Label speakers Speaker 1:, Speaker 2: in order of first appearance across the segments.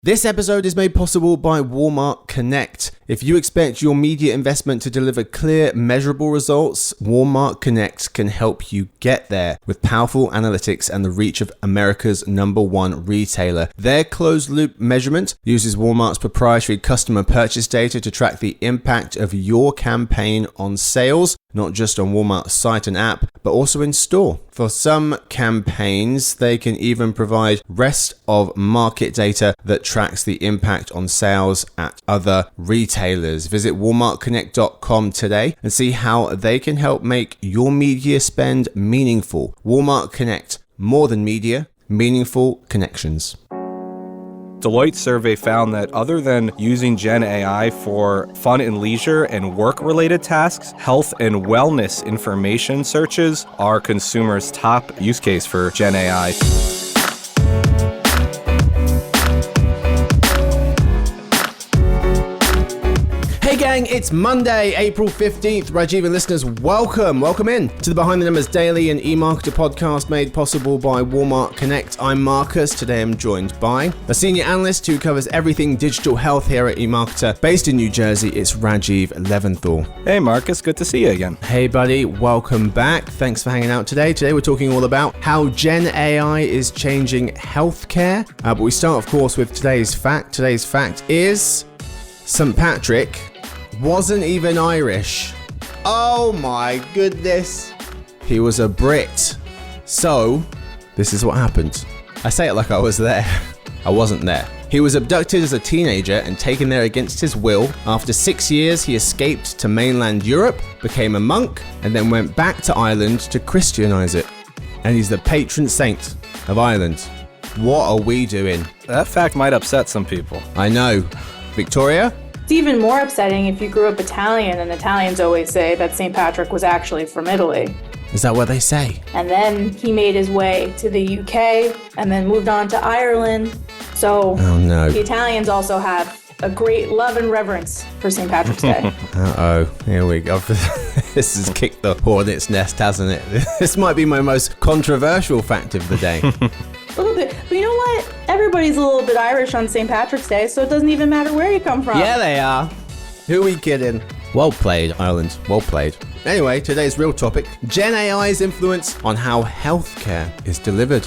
Speaker 1: This episode is made possible by Walmart Connect. If you expect your media investment to deliver clear, measurable results, Walmart Connect can help you get there with powerful analytics and the reach of America's #1 retailer. Their closed-loop measurement uses Walmart's proprietary customer purchase data to track the impact of your campaign on sales, not just on Walmart's site and app, but also in store. For some campaigns, they can even provide rest of market data that tracks the impact on sales at other retailers. Visit walmartconnect.com today and see how they can help make your media spend meaningful. Walmart Connect, more than media, meaningful connections.
Speaker 2: Deloitte survey found that other than using GenAI for fun and leisure and work-related tasks, health and wellness information searches are consumers' top use case for GenAI.
Speaker 1: Hey gang, it's Monday, April 15th. Rajiv and listeners, welcome in to the Behind the Numbers Daily and eMarketer podcast made possible by Walmart Connect. I'm Marcus. Today I'm joined by a senior analyst who covers everything digital health here at eMarketer. Based in New Jersey, it's Rajiv Leventhal.
Speaker 2: Hey Marcus, good to see you again.
Speaker 1: Hey buddy, welcome back. Thanks for hanging out today. Today we're talking all about how GenAI is changing healthcare. But we start, of course, with today's fact. Today's fact is St. Patrick wasn't even Irish. Oh my goodness. He was a Brit. So, this is what happened. I say it like I was there. I wasn't there. He was abducted as a teenager and taken there against his will. After 6 years, he escaped to mainland Europe, became a monk, and then went back to Ireland to Christianize it. And he's the patron saint of Ireland. What are we doing?
Speaker 2: That fact might upset some people.
Speaker 1: I know. Victoria?
Speaker 3: It's even more upsetting if you grew up Italian, and Italians always say that St. Patrick was actually from Italy.
Speaker 1: Is that what they say?
Speaker 3: And then he made his way to the UK and then moved on to Ireland. So The Italians also have a great love and reverence for St. Patrick's Day.
Speaker 1: Uh-oh, here we go. This has kicked the hornet's nest, hasn't it? This might be my most controversial fact of the day.
Speaker 3: A little bit. But you know what? Everybody's a little bit Irish on St. Patrick's Day, so it doesn't even matter where you come from.
Speaker 1: Yeah, they are. Who are we kidding? Well played, Ireland. Well played. Anyway, today's real topic, GenAI's influence on how healthcare is delivered.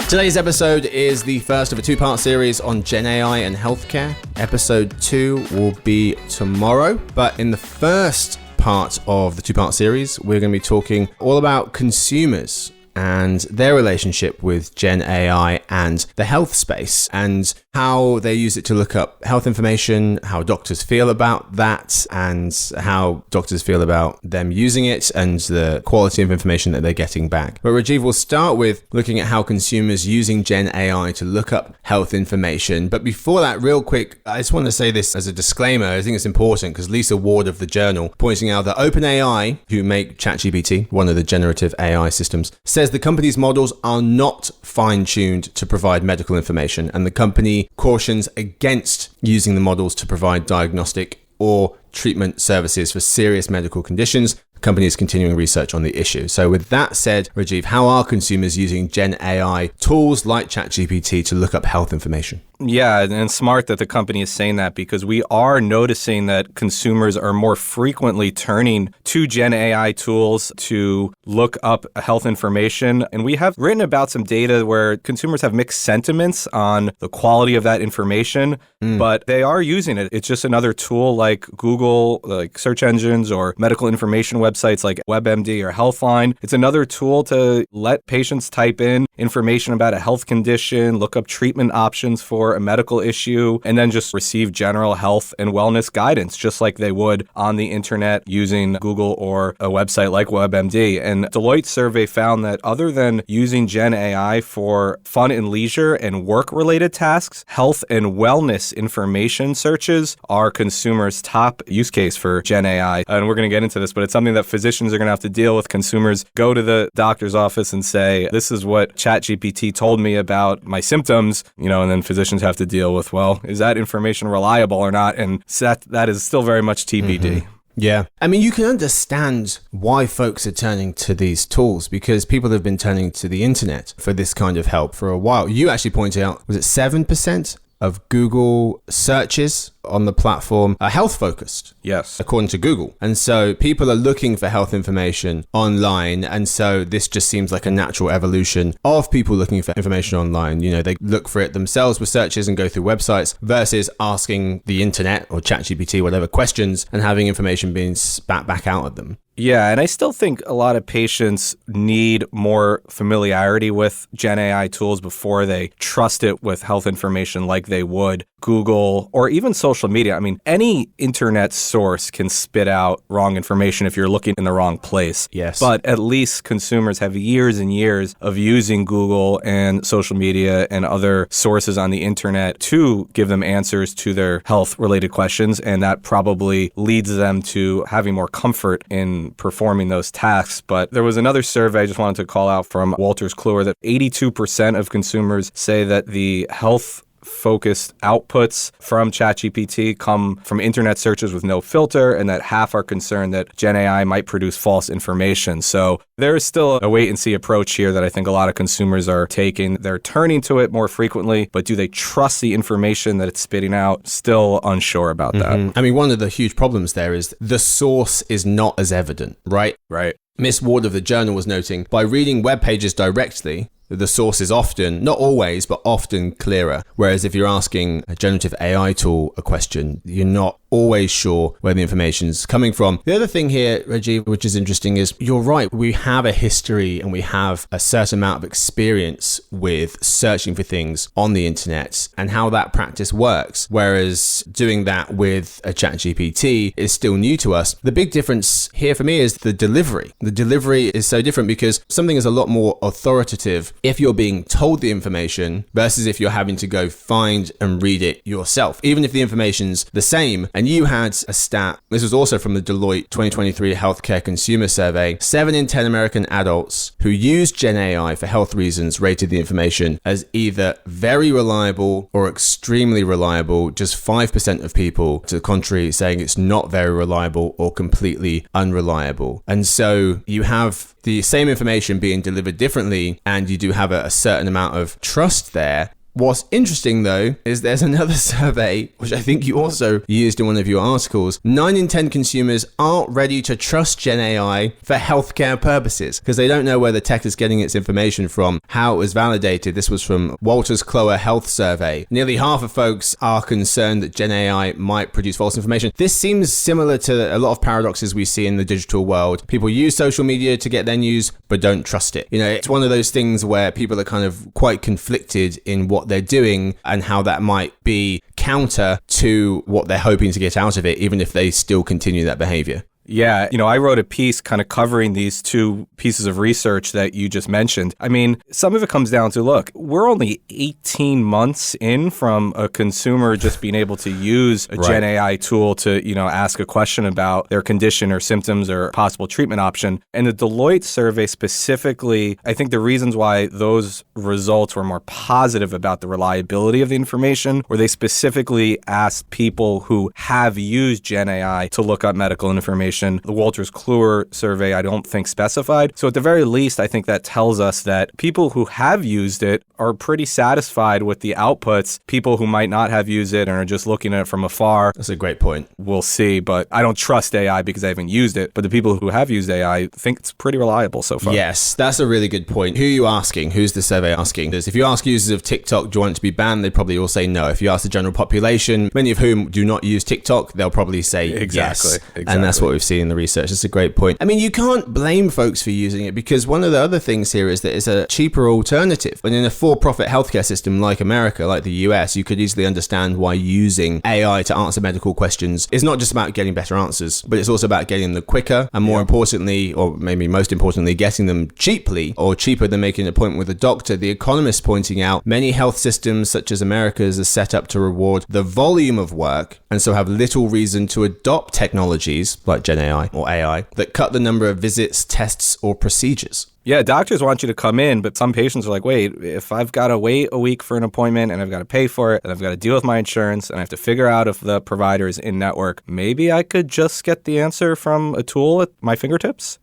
Speaker 1: Today's episode is the first of a two-part series on GenAI and healthcare. Episode 2 will be tomorrow, but in the first part of the two-part series, we're going to be talking all about consumers and their relationship with GenAI and the health space and how they use it to look up health information, how doctors feel about that, and how doctors feel about them using it and the quality of information that they're getting back. But Rajiv, will start with looking at how consumers using GenAI to look up health information. But before that, real quick, I just want to say this as a disclaimer. I think it's important because Lisa Ward of the Journal pointing out that OpenAI, who make ChatGPT, one of the generative AI systems, says the company's models are not fine-tuned to provide medical information, and the company cautions against using the models to provide diagnostic or treatment services for serious medical conditions. The company is continuing research on the issue. So with that said, Rajiv, how are consumers using GenAI tools like ChatGPT to look up health information?
Speaker 2: Yeah, and smart that the company is saying that because we are noticing that consumers are more frequently turning to GenAI tools to look up health information. And we have written about some data where consumers have mixed sentiments on the quality of that information, but they are using it. It's just another tool like Google, like search engines or medical information websites like WebMD or Healthline. It's another tool to let patients type in information about a health condition, look up treatment options for a medical issue, and then just receive general health and wellness guidance, just like they would on the internet using Google or a website like WebMD. And Deloitte survey found that other than using GenAI for fun and leisure and work-related tasks, health and wellness information searches are consumers' top use case for GenAI. And we're going to get into this, but it's something that physicians are going to have to deal with. Consumers go to the doctor's office and say, this is what ChatGPT told me about my symptoms, and then physicians have to deal with, well, is that information reliable or not? And that is still very much TBD.
Speaker 1: Yeah. I mean, you can understand why folks are turning to these tools because people have been turning to the internet for this kind of help for a while. You actually pointed out, was it 7% of Google searches on the platform are health focused?
Speaker 2: Yes.
Speaker 1: According to Google. And so people are looking for health information online. And so this just seems like a natural evolution of people looking for information online. You know, they look for it themselves with searches and go through websites versus asking the internet or ChatGPT, whatever, questions and having information being spat back out at them.
Speaker 2: Yeah, and I still think a lot of patients need more familiarity with GenAI tools before they trust it with health information like they would Google or even social media. I mean, any internet source can spit out wrong information if you're looking in the wrong place.
Speaker 1: Yes.
Speaker 2: But at least consumers have years and years of using Google and social media and other sources on the internet to give them answers to their health-related questions, and that probably leads them to having more comfort in performing those tasks. But there was another survey I just wanted to call out from Wolters Kluwer that 82% of consumers say that the health-focused outputs from ChatGPT come from internet searches with no filter, and that half are concerned that GenAI might produce false information. So there is still a wait-and-see approach here that I think a lot of consumers are taking. They're turning to it more frequently, but do they trust the information that it's spitting out? Still unsure about that.
Speaker 1: I mean, one of the huge problems there is the source is not as evident, right?
Speaker 2: Right.
Speaker 1: Miss Ward of the Journal was noting, by reading web pages directly, the source is often, not always, but often clearer. Whereas if you're asking a generative AI tool a question, you're not always sure where the information's coming from. The other thing here, Rajiv, which is interesting is you're right. We have a history and we have a certain amount of experience with searching for things on the internet and how that practice works. Whereas doing that with a ChatGPT is still new to us. The big difference here for me is the delivery. The delivery is so different because something is a lot more authoritative if you're being told the information versus if you're having to go find and read it yourself. Even if the information's the same. And you had a stat, this was also from the Deloitte 2023 Healthcare Consumer Survey, 7 in 10 American adults who use GenAI for health reasons rated the information as either very reliable or extremely reliable. Just 5% of people, to the contrary, saying it's not very reliable or completely unreliable. And so you have the same information being delivered differently, and you do have a certain amount of trust there. What's interesting, though, is there's another survey, which I think you also used in one of your articles. 9 in 10 consumers aren't ready to trust GenAI for healthcare purposes because they don't know where the tech is getting its information from, how it was validated. This was from Wolters Kluwer Health Survey. Nearly half of folks are concerned that GenAI might produce false information. This seems similar to a lot of paradoxes we see in the digital world. People use social media to get their news, but don't trust it. You know, it's one of those things where people are kind of quite conflicted in what they're doing and how that might be counter to what they're hoping to get out of it, even if they still continue that behavior.
Speaker 2: Yeah, I wrote a piece kind of covering these two pieces of research that you just mentioned. I mean, some of it comes down to, look, we're only 18 months in from a consumer just being able to use a Gen AI tool to, ask a question about their condition or symptoms or possible treatment option. And the Deloitte survey specifically, I think the reasons why those results were more positive about the reliability of the information, where they specifically asked people who have used Gen AI to look up medical information. The Wolters Kluwer survey, I don't think specified. So at the very least, I think that tells us that people who have used it are pretty satisfied with the outputs. People who might not have used it and are just looking at it from afar.
Speaker 1: That's a great point.
Speaker 2: We'll see, but I don't trust AI because I haven't used it. But the people who have used AI think it's pretty reliable so far.
Speaker 1: Yes, that's a really good point. Who are you asking? Who's the survey asking? Because if you ask users of TikTok, do you want it to be banned? They'd probably all say no. If you ask the general population, many of whom do not use TikTok, they'll probably say yes. And that's what we've seen in the research. That's a great point. I mean, you can't blame folks for using it because one of the other things here is that it's a cheaper alternative. And in a for-profit healthcare system like America, like the US, you could easily understand why using AI to answer medical questions is not just about getting better answers, but it's also about getting them quicker and more importantly, or maybe most importantly, getting them cheaply or cheaper than making an appointment with a doctor. The Economist pointing out many health systems such as America's are set up to reward the volume of work and so have little reason to adopt technologies like Gen GenAI or AI that cut the number of visits, tests, or procedures.
Speaker 2: Yeah, doctors want you to come in, but some patients are like, wait, if I've got to wait a week for an appointment and I've got to pay for it and I've got to deal with my insurance and I have to figure out if the provider is in network, maybe I could just get the answer from a tool at my fingertips?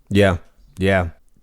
Speaker 1: Yeah.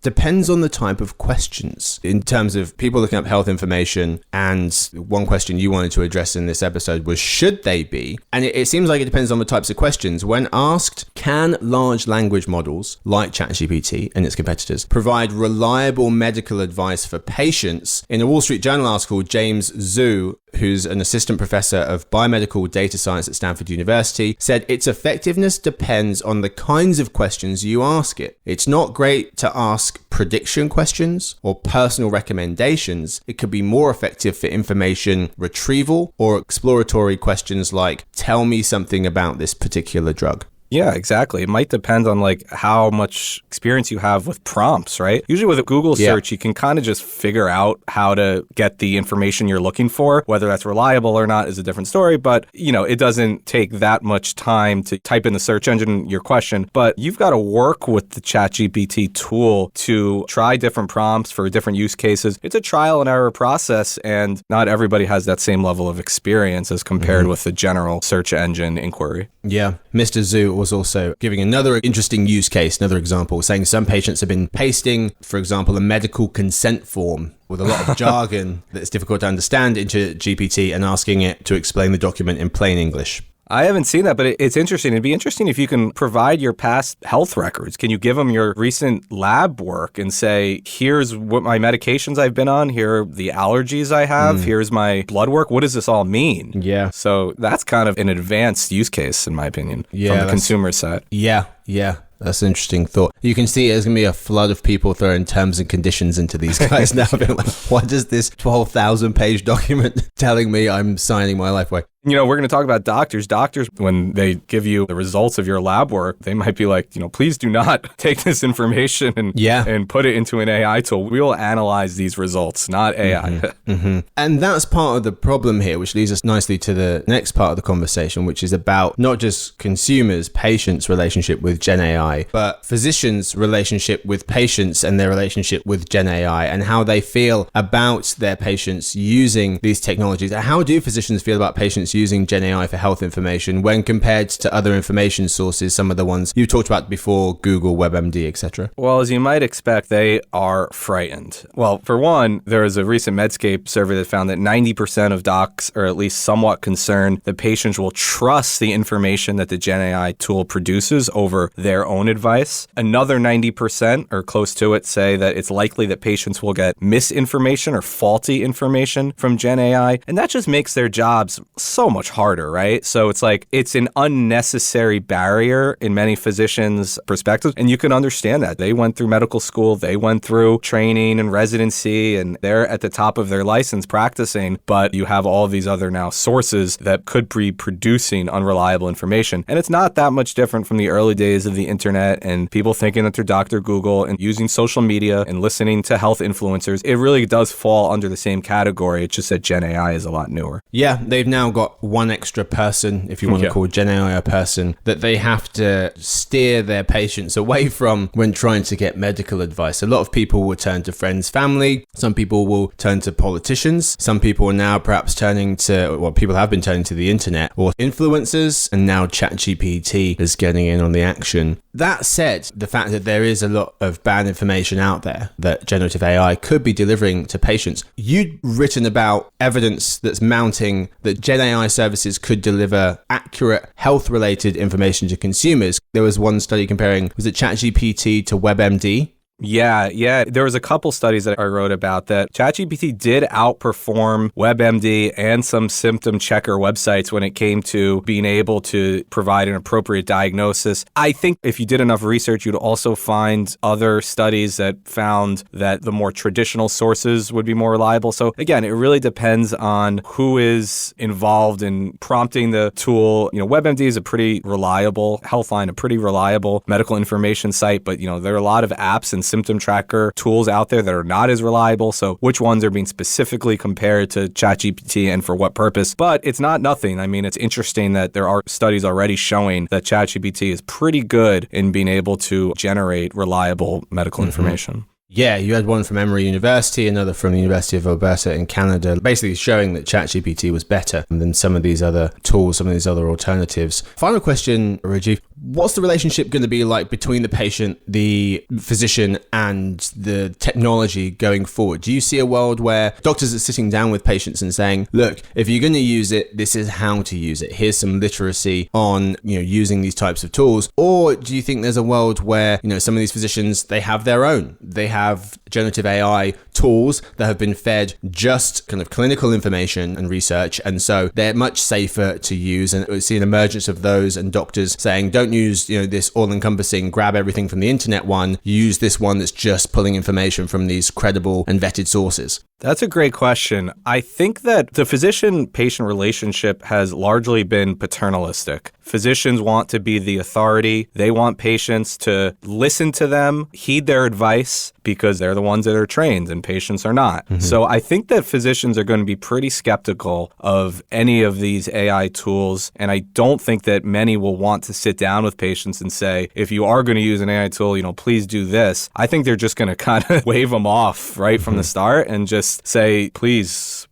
Speaker 1: Depends on the type of questions. In terms of people looking up health information, and one question you wanted to address in this episode was, should they be? And it seems like it depends on the types of questions. When asked, can large language models like ChatGPT and its competitors provide reliable medical advice for patients? In a Wall Street Journal article, James Zhu, who's an assistant professor of biomedical data science at Stanford University, said its effectiveness depends on the kinds of questions you ask it. It's not great to ask prediction questions or personal recommendations. It could be more effective for information retrieval or exploratory questions like, tell me something about this particular drug.
Speaker 2: Yeah, exactly. It might depend on like how much experience you have with prompts, right? Usually with a Google search, you can kind of just figure out how to get the information you're looking for. Whether that's reliable or not is a different story, but it doesn't take that much time to type in the search engine your question. But you've got to work with the ChatGPT tool to try different prompts for different use cases. It's a trial and error process, and not everybody has that same level of experience as compared with the general search engine inquiry.
Speaker 1: Yeah. Mr. Zhu was also giving another interesting use case, another example, saying some patients have been pasting, for example, a medical consent form with a lot of jargon that's difficult to understand into GPT and asking it to explain the document in plain English.
Speaker 2: I haven't seen that, but it's interesting. It'd be interesting if you can provide your past health records. Can you give them your recent lab work and say, here's what my medications I've been on, here are the allergies I have, here's my blood work. What does this all mean?
Speaker 1: Yeah.
Speaker 2: So that's kind of an advanced use case, in my opinion, from the consumer side.
Speaker 1: Yeah. That's an interesting thought. You can see there's going to be a flood of people throwing terms and conditions into these guys now. Being like, what is this 12,000 page document telling me I'm signing my life away?
Speaker 2: We're going to talk about doctors. Doctors, when they give you the results of your lab work, they might be like, please do not take this information and put it into an AI tool. We will analyze these results, not AI.
Speaker 1: And that's part of the problem here, which leads us nicely to the next part of the conversation, which is about not just consumers, patients' relationship with GenAI, but physicians' relationship with patients and their relationship with GenAI and how they feel about their patients using these technologies. How do physicians feel about patients using GenAI for health information when compared to other information sources, some of the ones you talked about before, Google, WebMD, etc.?
Speaker 2: Well, as you might expect, they are frightened. Well, for one, there was a recent Medscape survey that found that 90% of docs are at least somewhat concerned that patients will trust the information that the GenAI tool produces over their own advice. Another 90% or close to it say that it's likely that patients will get misinformation or faulty information from GenAI, and that just makes their jobs so much harder, right? So it's like it's an unnecessary barrier in many physicians' perspectives, and you can understand that. They went through medical school, they went through training and residency, and they're at the top of their license practicing, but you have all these other now sources that could be producing unreliable information. And it's not that much different from the early days of the internet and people thinking that they're Dr. Google and using social media and listening to health influencers. It really does fall under the same category. It's just that GenAI is a lot newer.
Speaker 1: Yeah, they've now got one extra person, if you want to call GenAI a person, that they have to steer their patients away from when trying to get medical advice. A lot of people will turn to friends, family. Some people will turn to politicians. Some people are now perhaps turning to, well, people have been turning to the internet or influencers, and now ChatGPT is getting in on the action. That said, the fact that there is a lot of bad information out there that generative AI could be delivering to patients, you'd written about evidence that's mounting that GenAI services could deliver accurate health-related information to consumers. There was one study comparing, was it ChatGPT to WebMD?
Speaker 2: Yeah. There was a couple studies that I wrote about that ChatGPT did outperform WebMD and some symptom checker websites when it came to being able to provide an appropriate diagnosis. I think if you did enough research, you'd also find other studies that found that the more traditional sources would be more reliable. So again, it really depends on who is involved in prompting the tool. WebMD is a pretty reliable, Healthline, a pretty reliable medical information site, but there are a lot of apps and symptom tracker tools out there that are not as reliable. So which ones are being specifically compared to ChatGPT and for what purpose? But it's not nothing. I mean, it's interesting that there are studies already showing that ChatGPT is pretty good in being able to generate reliable medical information.
Speaker 1: Yeah, you had one from Emory University, another from the University of Alberta in Canada, basically showing that ChatGPT was better than some of these other tools, some of these other alternatives. Final question, Rajiv. What's the relationship going to be like between the patient, the physician, and the technology going forward? Do you see a world where doctors are sitting down with patients and saying, look, if you're going to use it, this is how to use it. Here's some literacy on, using these types of tools. Or do you think there's a world where, some of these physicians, they have their own? They have generative AI tools that have been fed just kind of clinical information and research. And so they're much safer to use. And we see an emergence of those and doctors saying, don't use, this all-encompassing, grab everything from the internet one. Use this one that's just pulling information from these credible and vetted sources.
Speaker 2: That's a great question. I think that the physician-patient relationship has largely been paternalistic. Physicians want to be the authority. They want patients to listen to them, heed their advice, because they're the ones that are trained and patients are not. So I think that physicians are going to be pretty skeptical of any of these AI tools. And I don't think that many will want to sit down with patients and say, if you are going to use an AI tool, please do this. I think they're just going to kind of wave them off right from the start and just say, please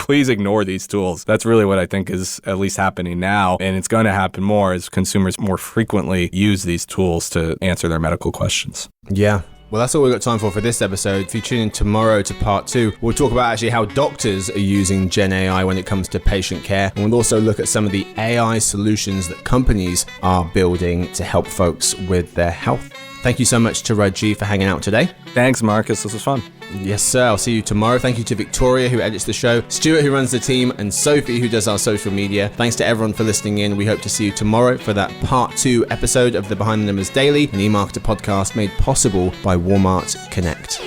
Speaker 2: ignore these tools. That's really what I think is at least happening now. And it's going to happen more as consumers more frequently use these tools to answer their medical questions.
Speaker 1: Yeah. Well, that's all we've got time for this episode. If you tune in tomorrow to part 2, we'll talk about actually how doctors are using GenAI when it comes to patient care. And we'll also look at some of the AI solutions that companies are building to help folks with their health. Thank you so much to Rajiv for hanging out today.
Speaker 2: Thanks, Marcus. This was fun.
Speaker 1: Yes, sir. I'll see you tomorrow. Thank you to Victoria, who edits the show, Stuart, who runs the team, and Sophie, who does our social media. Thanks to everyone for listening in. We hope to see you tomorrow for that part 2 episode of the Behind the Numbers Daily, an eMarketer podcast made possible by Walmart Connect.